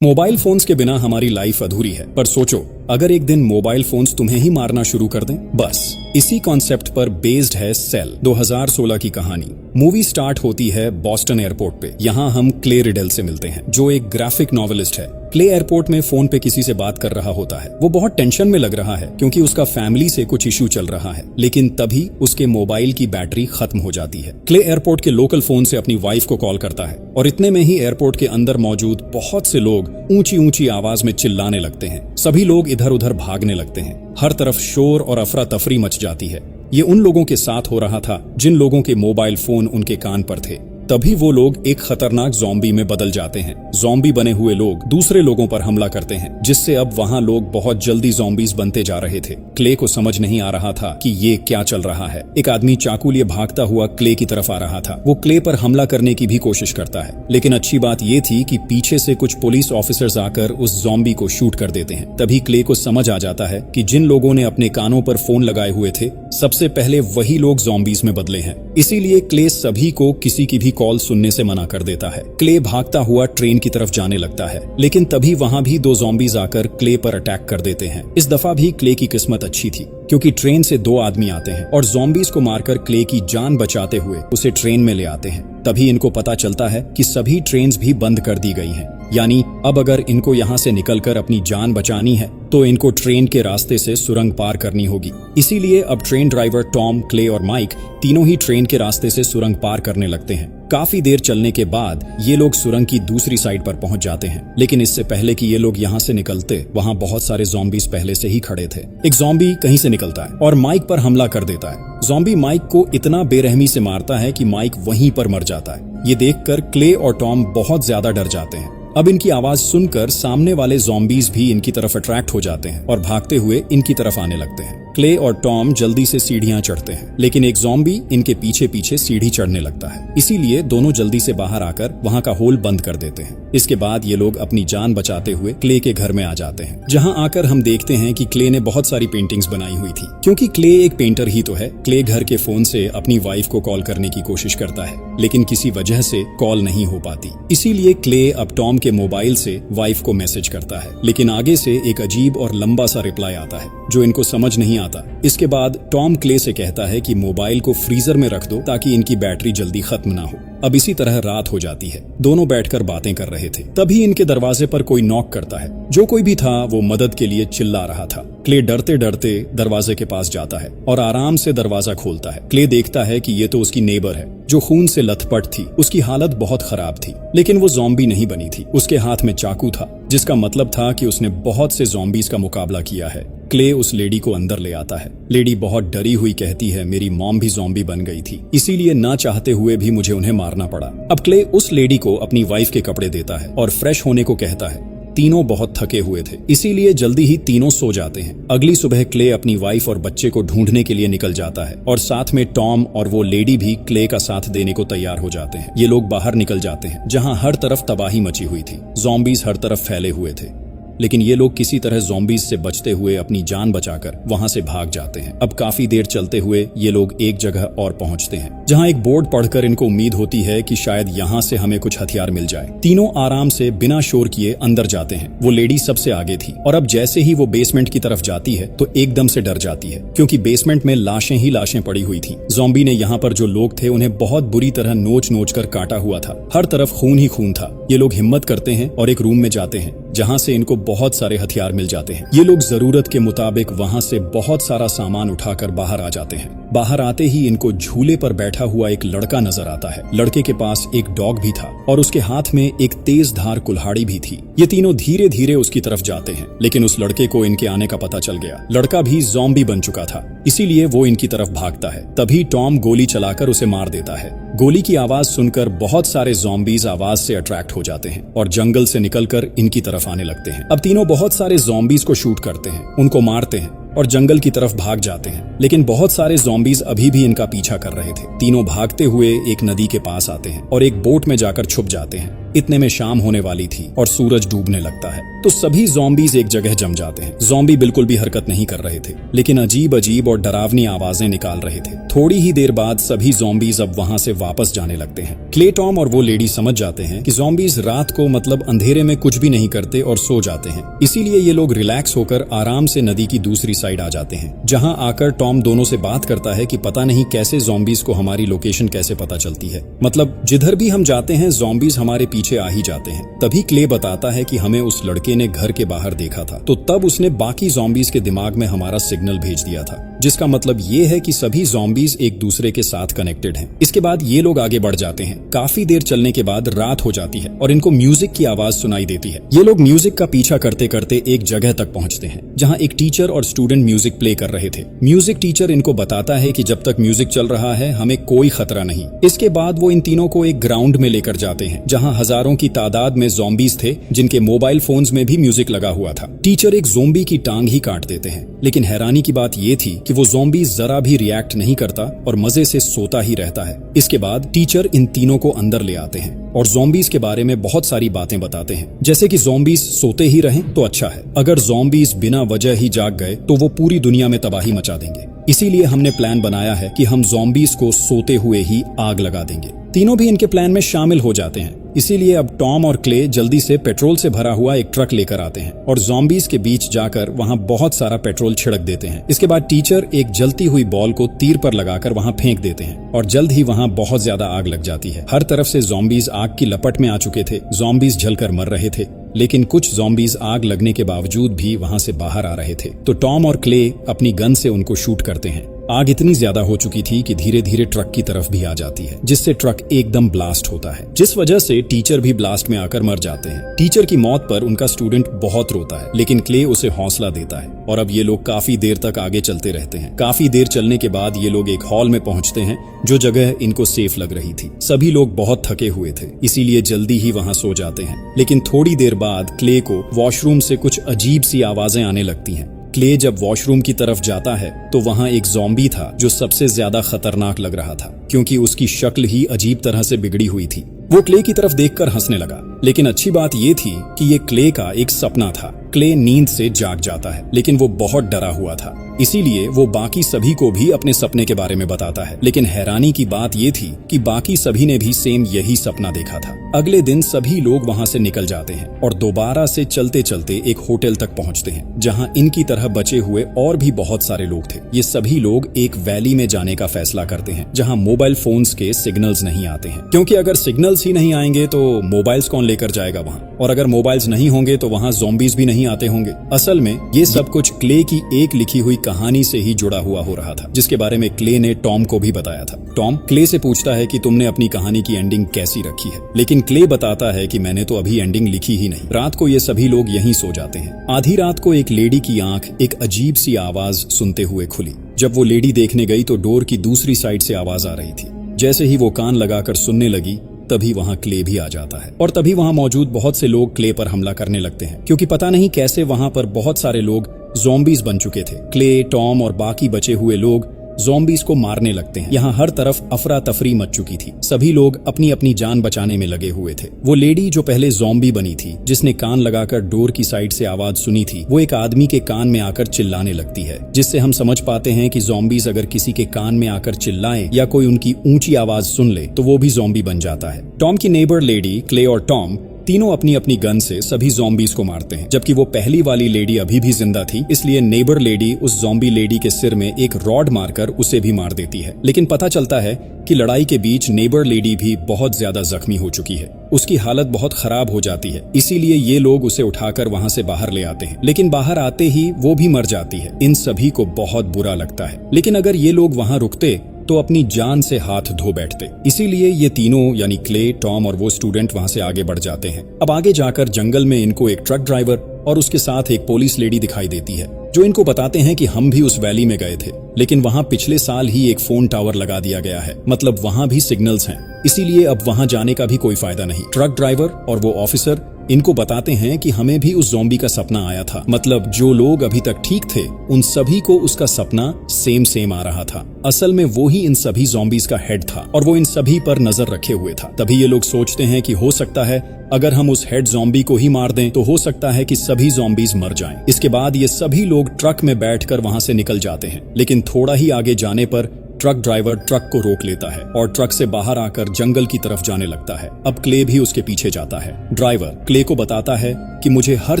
Mobile phones के बिना हमारी लाइफ अधूरी है। पर सोचो, अगर एक दिन मोबाइल फोन्स तुम्हें ही मारना शुरू कर दें। बस इसी कॉन्सेप्ट पर बेस्ड है सेल 2016 की कहानी। मूवी स्टार्ट होती है बॉस्टन एयरपोर्ट पे। यहाँ हम क्ले रिडेल से मिलते हैं, जो एक ग्राफिक नॉवेलिस्ट है। क्ले एयरपोर्ट में फोन पे किसी से बात कर रहा होता है। वो बहुत टेंशन में लग रहा है क्योंकि उसका फैमिली से कुछ इश्यू चल रहा है। लेकिन तभी उसके मोबाइल की बैटरी खत्म हो जाती है। क्ले एयरपोर्ट के लोकल फोन से अपनी वाइफ को कॉल करता है और इतने में ही एयरपोर्ट के अंदर मौजूद बहुत से लोग ऊंची ऊंची आवाज में चिल्लाने लगते हैं। सभी लोग इधर उधर भागने लगते हैं। हर तरफ शोर और अफरा तफरी मच जाती है। ये उन लोगों के साथ हो रहा था जिन लोगों के मोबाइल फोन उनके कान पर थे। तभी वो लोग एक खतरनाक ज़ॉम्बी में बदल जाते हैं। ज़ॉम्बी बने हुए लोग दूसरे लोगों पर हमला करते हैं, जिससे अब वहाँ लोग बहुत जल्दी ज़ॉम्बीज बनते जा रहे थे। क्ले को समझ नहीं आ रहा था कि ये क्या चल रहा है। एक आदमी चाकू लिए भागता हुआ क्ले की तरफ आ रहा था। वो क्ले पर हमला करने की भी कोशिश करता है, लेकिन अच्छी बात ये थी कि पीछे से कुछ पुलिस ऑफिसर्स आकर उस ज़ॉम्बी को शूट कर देते हैं। तभी क्ले को समझ आ जाता है कि जिन लोगों ने अपने कानों पर फोन लगाए हुए थे, सबसे पहले वही लोग ज़ॉम्बीज में बदले हैं। इसीलिए क्ले सभी को किसी की भी कॉल सुनने से मना कर देता है। क्ले भागता हुआ ट्रेन की तरफ जाने लगता है, लेकिन तभी वहां भी दो ज़ॉम्बीज आकर क्ले पर अटैक कर देते हैं। इस दफा भी क्ले की किस्मत अच्छी थी क्योंकि ट्रेन से दो आदमी आते हैं और ज़ॉम्बीज को मारकर क्ले की जान बचाते हुए उसे ट्रेन में ले आते हैं। तभी इनको पता चलता है कि सभी ट्रेन्स भी बंद कर दी गई हैं। यानी अब अगर इनको यहाँ से निकलकर अपनी जान बचानी है तो इनको ट्रेन के रास्ते से सुरंग पार करनी होगी। इसीलिए अब ट्रेन ड्राइवर टॉम, क्ले और माइक तीनों ही ट्रेन के रास्ते से सुरंग पार करने लगते हैं। काफी देर चलने के बाद ये लोग सुरंग की दूसरी साइड पर पहुंच जाते हैं, लेकिन इससे पहले कि ये लोग यहाँ से निकलते, वहाँ बहुत सारे ज़ॉम्बीज पहले से ही खड़े थे। एक ज़ॉम्बी कहीं से निकलता है और माइक पर हमला कर देता है। ज़ॉम्बी माइक को इतना बेरहमी से मारता है कि माइक वहीं पर मर जाता है। ये देखकर क्ले और टॉम बहुत ज्यादा डर जाते हैं। अब इनकी आवाज सुनकर सामने वाले ज़ॉम्बीज भी इनकी तरफ अट्रैक्ट हो जाते हैं और भागते हुए इनकी तरफ आने लगते हैं। क्ले और टॉम जल्दी से सीढ़ियां चढ़ते हैं, लेकिन एक ज़ॉम्बी इनके पीछे पीछे सीढ़ी चढ़ने लगता है। इसीलिए दोनों जल्दी से बाहर आकर वहां का होल बंद कर देते हैं। इसके बाद ये लोग अपनी जान बचाते हुए क्ले के घर में आ जाते हैं, जहां आकर हम देखते हैं कि क्ले ने बहुत सारी पेंटिंग्स बनाई हुई थी। क्योंकि क्ले एक पेंटर ही तो है, क्ले घर के फोन से अपनी वाइफ को कॉल करने की कोशिश करता है, लेकिन किसी वजह से कॉल नहीं हो पाती। इसीलिए क्ले अब टॉम के मोबाइल से वाइफ को मैसेज करता है, लेकिन आगे से एक अजीब और लंबा सा रिप्लाई आता है जो इनको समझ नहीं आता। इसके बाद टॉम क्ले से कहता है कि मोबाइल को फ्रीजर में रख दो ताकि इनकी बैटरी जल्दी खत्म ना हो। अब इसी तरह रात हो जाती है। दोनों बैठकर बातें कर रहे थे। तभी इनके दरवाजे पर कोई नॉक करता है। जो कोई भी था वो मदद के लिए चिल्ला रहा था। क्ले डरते डरते दरवाजे के पास जाता है और आराम से दरवाजा खोलता है। क्ले देखता है कि ये तो उसकी नेबर है जो खून से लथपथ थी। उसकी हालत बहुत खराब थी, लेकिन वो ज़ॉम्बी नहीं बनी थी। उसके हाथ में चाकू था, जिसका मतलब था कि उसने बहुत से ज़ॉम्बीज का मुकाबला किया है। क्ले उस लेडी को अंदर ले आता है। लेडी बहुत डरी हुई कहती है, मेरी मॉम भी ज़ॉम्बी बन गई थी, इसीलिए ना चाहते हुए भी मुझे उन्हें मारना पड़ा। अब क्ले उस लेडी को अपनी वाइफ के कपड़े देता है और फ्रेश होने को कहता है। तीनों बहुत थके हुए थे, इसीलिए जल्दी ही तीनों सो जाते हैं। अगली सुबह क्ले अपनी वाइफ और बच्चे को ढूंढने के लिए निकल जाता है और साथ में टॉम और वो लेडी भी क्ले का साथ देने को तैयार हो जाते हैं। ये लोग बाहर निकल जाते हैं, जहां हर तरफ तबाही मची हुई थी। ज़ॉम्बीज हर तरफ फैले हुए थे, लेकिन ये लोग किसी तरह ज़ॉम्बीज से बचते हुए अपनी जान बचाकर वहां से भाग जाते हैं। अब काफी देर चलते हुए ये लोग एक जगह और पहुंचते हैं, जहां एक बोर्ड पढ़कर इनको उम्मीद होती है कि शायद यहां से हमें कुछ हथियार मिल जाए। तीनों आराम से बिना शोर किए अंदर जाते हैं। वो लेडी सबसे आगे थी और अब जैसे ही वो बेसमेंट की तरफ जाती है तो एकदम से डर जाती है, क्योंकि बेसमेंट में लाशें ही लाशें पड़ी हुई थी। ज़ॉम्बी ने यहाँ पर जो लोग थे उन्हें बहुत बुरी तरह नोच नोच कर काटा हुआ था। हर तरफ खून ही खून था। ये लोग हिम्मत करते हैं और एक रूम में जाते हैं, जहां से इनको बहुत सारे हथियार मिल जाते हैं। ये लोग जरूरत के मुताबिक वहां से बहुत सारा सामान उठाकर बाहर आ जाते हैं। बाहर आते ही इनको झूले पर बैठा हुआ एक लड़का नजर आता है। लड़के के पास एक डॉग भी था और उसके हाथ में एक तेज धार कुल्हाड़ी भी थी। ये तीनों धीरे धीरे उसकी तरफ जाते हैं, लेकिन उस लड़के को इनके आने का पता चल गया। लड़का भी ज़ॉम्बी बन चुका था, इसीलिए वो इनकी तरफ भागता है। तभी टॉम गोली चलाकर उसे मार देता है। गोली की आवाज सुनकर बहुत सारे ज़ॉम्बीज आवाज से अट्रैक्ट हो जाते हैं और जंगल से निकलकर इनकी तरफ आने लगते हैं। अब तीनों बहुत सारे ज़ॉम्बीज को शूट करते हैं, उनको मारते हैं, और जंगल की तरफ भाग जाते हैं। लेकिन बहुत सारे ज़ॉम्बीज अभी भी इनका पीछा कर रहे थे। तीनों भागते हुए एक नदी के पास आते हैं और एक बोट में जाकर छुप जाते हैं। इतने में शाम होने वाली थी और सूरज डूबने लगता है, तो सभी ज़ॉम्बीज एक जगह जम जाते हैं। ज़ॉम्बी बिल्कुल भी हरकत नहीं कर रहे थे, लेकिन अजीब अजीब और डरावनी आवाजें निकाल रहे थे। थोड़ी ही देर बाद सभी ज़ॉम्बीज अब वहां से वापस जाने लगते हैं। क्ले, टॉम और वो लेडी समझ जाते हैं कि ज़ॉम्बीज रात को मतलब अंधेरे में कुछ भी नहीं करते और सो जाते हैं। इसीलिए ये लोग रिलैक्स होकर आराम से नदी की दूसरी साइड आ जाते हैं, जहां आकर टॉम दोनों से बात करता है कि पता नहीं कैसे ज़ॉम्बीज को हमारी लोकेशन कैसे पता चलती है, मतलब जिधर भी हम जाते हैं ज़ॉम्बीज हमारे पीछे आ ही जाते हैं। तभी क्ले बताता है कि हमें उस लड़के ने घर के बाहर देखा था, तो तब उसने बाकी ज़ॉम्बीज के दिमाग में हमारा सिग्नल भेज दिया था, जिसका मतलब ये है कि सभी ज़ॉम्बीज एक दूसरे के साथ कनेक्टेड हैं। इसके बाद ये लोग आगे बढ़ जाते हैं। काफी देर चलने के बाद रात हो जाती है और इनको म्यूजिक की आवाज सुनाई देती है। ये लोग म्यूजिक का पीछा करते करते एक जगह तक पहुंचते हैं, जहां एक टीचर और स्टूडेंट म्यूजिक प्ले कर रहे थे। म्यूजिक टीचर इनको बताता है कि जब तक म्यूजिक चल रहा है हमें कोई खतरा नहीं। इसके बाद वो इन तीनों को एक ग्राउंड में लेकर जाते हैं, जहां हजारों की तादाद में ज़ॉम्बीज थे, जिनके मोबाइल फोन्स में भी म्यूजिक लगा हुआ था। टीचर एक ज़ॉम्बी की टांग ही काट देते हैं, लेकिन हैरानी की बात ये थी कि वो ज़ॉम्बी जरा भी रिएक्ट नहीं करता और मजे से सोता ही रहता है। इसके बाद टीचर इन तीनों को अंदर ले आते हैं और ज़ॉम्बीज के बारे में बहुत सारी बातें बताते हैं, जैसे कि ज़ॉम्बीज सोते ही रहें तो अच्छा है, अगर ज़ॉम्बीज बिना वजह ही जाग गए तो वो पूरी दुनिया में तबाही मचा देंगे। इसीलिए हमने प्लान बनाया है कि हम ज़ॉम्बीज को सोते हुए ही आग लगा देंगे। तीनों भी इनके प्लान में शामिल हो जाते हैं। इसीलिए अब टॉम और क्ले जल्दी से पेट्रोल से भरा हुआ एक ट्रक लेकर आते हैं और ज़ॉम्बीज के बीच जाकर वहां बहुत सारा पेट्रोल छिड़क देते हैं। इसके बाद टीचर एक जलती हुई बॉल को तीर पर लगाकर वहां फेंक देते हैं और जल्द ही वहां बहुत ज्यादा आग लग जाती है। हर तरफ से ज़ॉम्बीज आग की लपट में आ चुके थे। ज़ॉम्बीज जलकर मर रहे थे, लेकिन कुछ ज़ॉम्बीज आग लगने के बावजूद भी वहां से बाहर आ रहे थे, तो टॉम और क्ले अपनी गन से उनको शूट करते हैं। आग इतनी ज्यादा हो चुकी थी कि धीरे धीरे ट्रक की तरफ भी आ जाती है, जिससे ट्रक एकदम ब्लास्ट होता है, जिस वजह से टीचर भी ब्लास्ट में आकर मर जाते हैं। टीचर की मौत पर उनका स्टूडेंट बहुत रोता है, लेकिन क्ले उसे हौसला देता है और अब ये लोग काफी देर तक आगे चलते रहते हैं। काफी देर चलने के बाद ये लोग एक हॉल में पहुंचते हैं, जो जगह इनको सेफ लग रही थी। सभी लोग बहुत थके हुए थे, इसीलिए जल्दी ही वहां सो जाते हैं। लेकिन थोड़ी देर बाद क्ले को वॉशरूम से कुछ अजीब सी आवाजें आने लगती हैं। क्ले जब वॉशरूम की तरफ जाता है तो वहां एक ज़ॉम्बी था जो सबसे ज्यादा खतरनाक लग रहा था, क्योंकि उसकी शक्ल ही अजीब तरह से बिगड़ी हुई थी। वो क्ले की तरफ देखकर हंसने लगा, लेकिन अच्छी बात ये थी कि ये क्ले का एक सपना था। क्ले नींद से जाग जाता है, लेकिन वो बहुत डरा हुआ था, इसीलिए वो बाकी सभी को भी अपने सपने के बारे में बताता है। लेकिन हैरानी की बात ये थी कि बाकी सभी ने भी सेम यही सपना देखा था। अगले दिन सभी लोग वहां से निकल जाते हैं और दोबारा से चलते चलते एक होटल तक पहुंचते हैं, जहां इनकी तरह बचे हुए और भी बहुत सारे लोग थे। ये सभी लोग एक वैली में जाने का फैसला करते हैं, जहां मोबाइल फोन्स के सिग्नल्स नहीं आते हैं, क्योंकि अगर सिग्नल्स ही नहीं आएंगे तो मोबाइल्स कौन लेकर जाएगा वहां, और अगर मोबाइल्स नहीं होंगे तो वहां ज़ॉम्बीज भी नहीं आते होंगे। असल में ये सब कुछ क्ले की एक लिखी हुई कहानी से ही जुड़ा हुआ हो रहा था, जिसके बारे में क्ले ने टॉम को भी बताया था। टॉम क्ले से पूछता है कि तुमने अपनी कहानी की एंडिंग कैसी रखी है, लेकिन क्ले बताता है कि मैंने तो अभी एंडिंग लिखी ही नहीं। रात को ये सभी लोग यहीं सो जाते हैं। आधी रात को एक लेडी की आंख एक अजीब सी आवाज सुनते हुए खुली। जब वो लेडी देखने गई तो डोर की दूसरी साइड से आवाज आ रही थी। जैसे ही वो कान लगाकर सुनने लगी, तभी वहां क्ले भी आ जाता है और तभी वहां मौजूद बहुत से लोग क्ले पर हमला करने लगते हैं, क्योंकि पता नहीं कैसे वहां पर बहुत सारे लोग ज़ॉम्बीज बन चुके थे। क्ले, टॉम और बाकी बचे हुए लोग ज़ॉम्बीज को मारने लगते हैं। यहाँ हर तरफ अफरा तफरी मच चुकी थी। सभी लोग अपनी अपनी जान बचाने में लगे हुए थे। वो लेडी जो पहले ज़ॉम्बी बनी थी, जिसने कान लगाकर डोर की साइड से आवाज सुनी थी, वो एक आदमी के कान में आकर चिल्लाने लगती है, जिससे हम समझ पाते हैं कि ज़ॉम्बीज अगर किसी के कान में आकर चिल्लाएं या कोई उनकी ऊंची आवाज सुन ले तो वो भी ज़ॉम्बी बन जाता है। टॉम की नेबर लेडी, क्ले और टॉम तीनों अपनी अपनी गन से सभी ज़ॉम्बीज को मारते हैं, जबकि वो पहली वाली लेडी अभी भी जिंदा थी, इसलिए नेबर लेडी उस ज़ॉम्बी लेडी के सिर में एक रॉड मारकर उसे भी मार देती है। लेकिन पता चलता है कि लड़ाई के बीच नेबर लेडी भी बहुत ज्यादा जख्मी हो चुकी है। उसकी हालत बहुत खराब हो जाती है, इसीलिए ये लोग उसे उठाकर वहां से बाहर ले आते हैं, लेकिन बाहर आते ही वो भी मर जाती है। इन सभी को बहुत बुरा लगता है, लेकिन अगर ये लोग वहां रुकते तो अपनी जान से हाथ धो बैठते। इसीलिए ये तीनों यानी क्ले, टॉम और वो स्टूडेंट वहां से आगे बढ़ जाते हैं। अब आगे जाकर जंगल में इनको एक ट्रक ड्राइवर और उसके साथ एक पुलिस लेडी दिखाई देती है, जो इनको बताते हैं कि हम भी उस वैली में गए थे, लेकिन वहां पिछले साल ही एक फोन टावर लगा दिया गया है, मतलब वहां भी सिग्नल्स हैं, इसीलिए अब वहां जाने का भी कोई फायदा नहीं। ट्रक ड्राइवर और वो ऑफिसर इनको बताते हैं कि हमें भी उस ज़ॉम्बी का सपना आया था, मतलब जो लोग अभी तक ठीक थे उन सभी को उसका सपना सेम आ रहा था। असल में वो ही इन सभी ज़ॉम्बीज का हेड था और वो इन सभी पर नजर रखे हुए था। तभी ये लोग सोचते हैं कि हो सकता है अगर हम उस हेड ज़ॉम्बी को ही मार दें तो हो सकता है कि सभी ज़ॉम्बीज मर जाएं। इसके बाद ये सभी लोग ट्रक में बैठकर वहां से निकल जाते हैं, लेकिन थोड़ा ही आगे जाने पर ट्रक ड्राइवर ट्रक को रोक लेता है और ट्रक से बाहर आकर जंगल की तरफ जाने लगता है। अब क्ले भी उसके पीछे जाता है। ड्राइवर क्ले को बताता है कि मुझे हर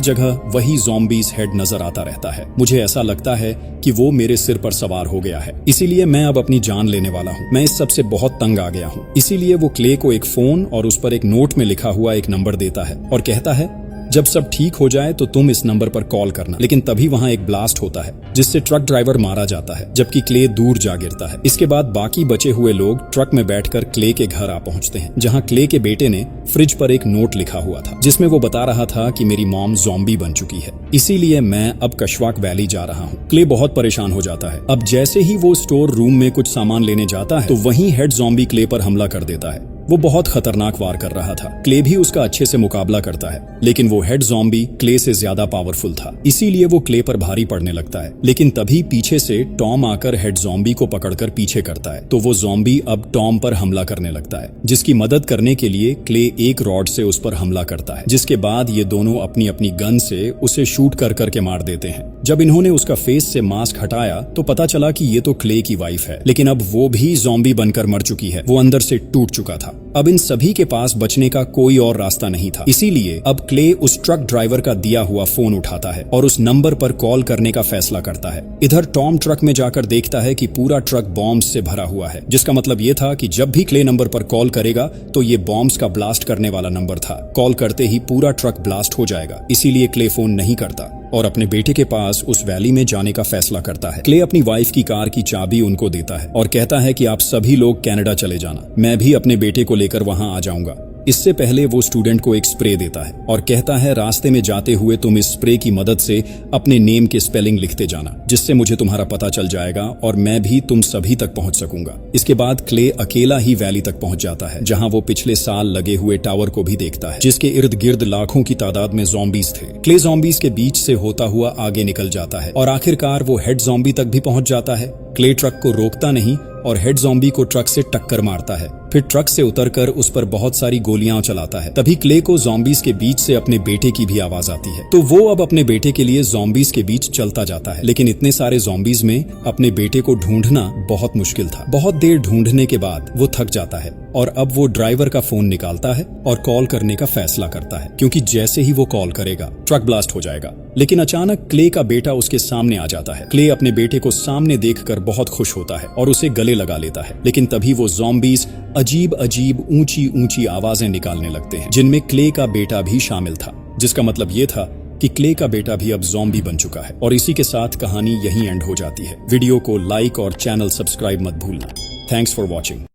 जगह वही ज़ॉम्बीज हेड नजर आता रहता है, मुझे ऐसा लगता है कि वो मेरे सिर पर सवार हो गया है, इसीलिए मैं अब अपनी जान लेने वाला हूँ। मैं इस सब से बहुत तंग आ गया हूँ। इसीलिए वो क्ले को एक फोन और उस पर एक नोट में लिखा हुआ एक नंबर देता है और कहता है जब सब ठीक हो जाए तो तुम इस नंबर पर कॉल करना। लेकिन तभी वहां एक ब्लास्ट होता है जिससे ट्रक ड्राइवर मारा जाता है, जबकि क्ले दूर जा गिरता है। इसके बाद बाकी बचे हुए लोग ट्रक में बैठकर क्ले के घर आ पहुंचते हैं, जहां क्ले के बेटे ने फ्रिज पर एक नोट लिखा हुआ था जिसमें वो बता रहा था कि मेरी मॉम ज़ॉम्बी बन चुकी है, इसीलिए मैं अब कशवाक वैली जा रहा हूँ। क्ले बहुत परेशान हो जाता है। अब जैसे ही वो स्टोर रूम में कुछ सामान लेने जाता है तो वहीं हेड ज़ॉम्बी क्ले पर हमला कर देता है। वो बहुत खतरनाक वार कर रहा था। क्ले भी उसका अच्छे से मुकाबला करता है, लेकिन वो हेड ज़ॉम्बी क्ले से ज्यादा पावरफुल था, इसीलिए वो क्ले पर भारी पड़ने लगता है। लेकिन तभी पीछे से टॉम आकर हेड ज़ॉम्बी को पकड़कर पीछे करता है, तो वो ज़ॉम्बी अब टॉम पर हमला करने लगता है, जिसकी मदद करने के लिए क्ले एक रॉड से उस पर हमला करता है, जिसके बाद ये दोनों अपनी अपनी गन से उसे शूट कर करके मार देते हैं। जब इन्होंने उसका फेस से मास्क हटाया तो पता चला कि ये तो क्ले की वाइफ है, लेकिन अब वो भी ज़ॉम्बी बनकर मर चुकी है, वो अंदर से टूट चुका था। अब इन सभी के पास बचने का कोई और रास्ता नहीं था, इसीलिए अब क्ले उस ट्रक ड्राइवर का दिया हुआ फोन उठाता है और उस नंबर पर कॉल करने का फैसला करता है। इधर टॉम ट्रक में जाकर देखता है कि पूरा ट्रक बॉम्ब्स से भरा हुआ है, जिसका मतलब ये था कि जब भी क्ले नंबर पर कॉल करेगा तो ये बॉम्ब्स का ब्लास्ट करने वाला नंबर था। कॉल करते ही पूरा ट्रक ब्लास्ट हो जाएगा, इसीलिए क्ले फोन नहीं करता और अपने बेटे के पास उस वैली में जाने का फैसला करता है। क्ले अपनी वाइफ की कार की चाबी उनको देता है और कहता है कि आप सभी लोग कनाडा चले जाना, मैं भी अपने बेटे को लेकर वहां आ जाऊंगा। इससे पहले वो स्टूडेंट को एक स्प्रे देता है और कहता है रास्ते में जाते हुए तुम इस स्प्रे की मदद से अपने नेम के स्पेलिंग लिखते जाना, जिससे मुझे तुम्हारा पता चल जाएगा और मैं भी तुम सभी तक पहुंच सकूंगा। इसके बाद क्ले अकेला ही वैली तक पहुंच जाता है, जहां वो पिछले साल लगे हुए टावर को भी देखता है, जिसके इर्द गिर्द लाखों की तादाद में ज़ॉम्बीज थे। क्ले ज़ॉम्बीज के बीच से होता हुआ आगे निकल जाता है और आखिरकार वो हेड ज़ॉम्बी तक भी पहुंच जाता है। क्ले ट्रक को रोकता नहीं और हेड ज़ॉम्बी को ट्रक से टक्कर मारता है, फिर ट्रक से उतरकर उस पर बहुत सारी गोलियां चलाता है। तभी क्ले को ज़ॉम्बीज के बीच से अपने बेटे की भी आवाज आती है, तो वो अब अपने बेटे के लिए ज़ॉम्बीज के बीच चलता जाता है। लेकिन इतने सारे ज़ॉम्बीज में अपने बेटे को ढूंढना बहुत मुश्किल था। बहुत देर ढूंढने के बाद वो थक जाता है और अब वो ड्राइवर का फोन निकालता है और कॉल करने का फैसला करता है, क्योंकि जैसे ही वो कॉल करेगा ट्रक ब्लास्ट हो जाएगा। लेकिन अचानक क्ले का बेटा उसके सामने आ जाता है। क्ले अपने बेटे को सामने देखकर बहुत खुश होता है और उसे गले लगा लेता है, लेकिन तभी वो ज़ॉम्बीज अजीब अजीब ऊंची ऊंची आवाजें निकालने लगते हैं, जिनमें क्ले का बेटा भी शामिल था, जिसका मतलब ये था कि क्ले का बेटा भी अब ज़ॉम्बी बन चुका है। और इसी के साथ कहानी यहीं एंड हो जाती है। वीडियो को लाइक और चैनल सब्सक्राइब मत भूलना। Thanks for watching.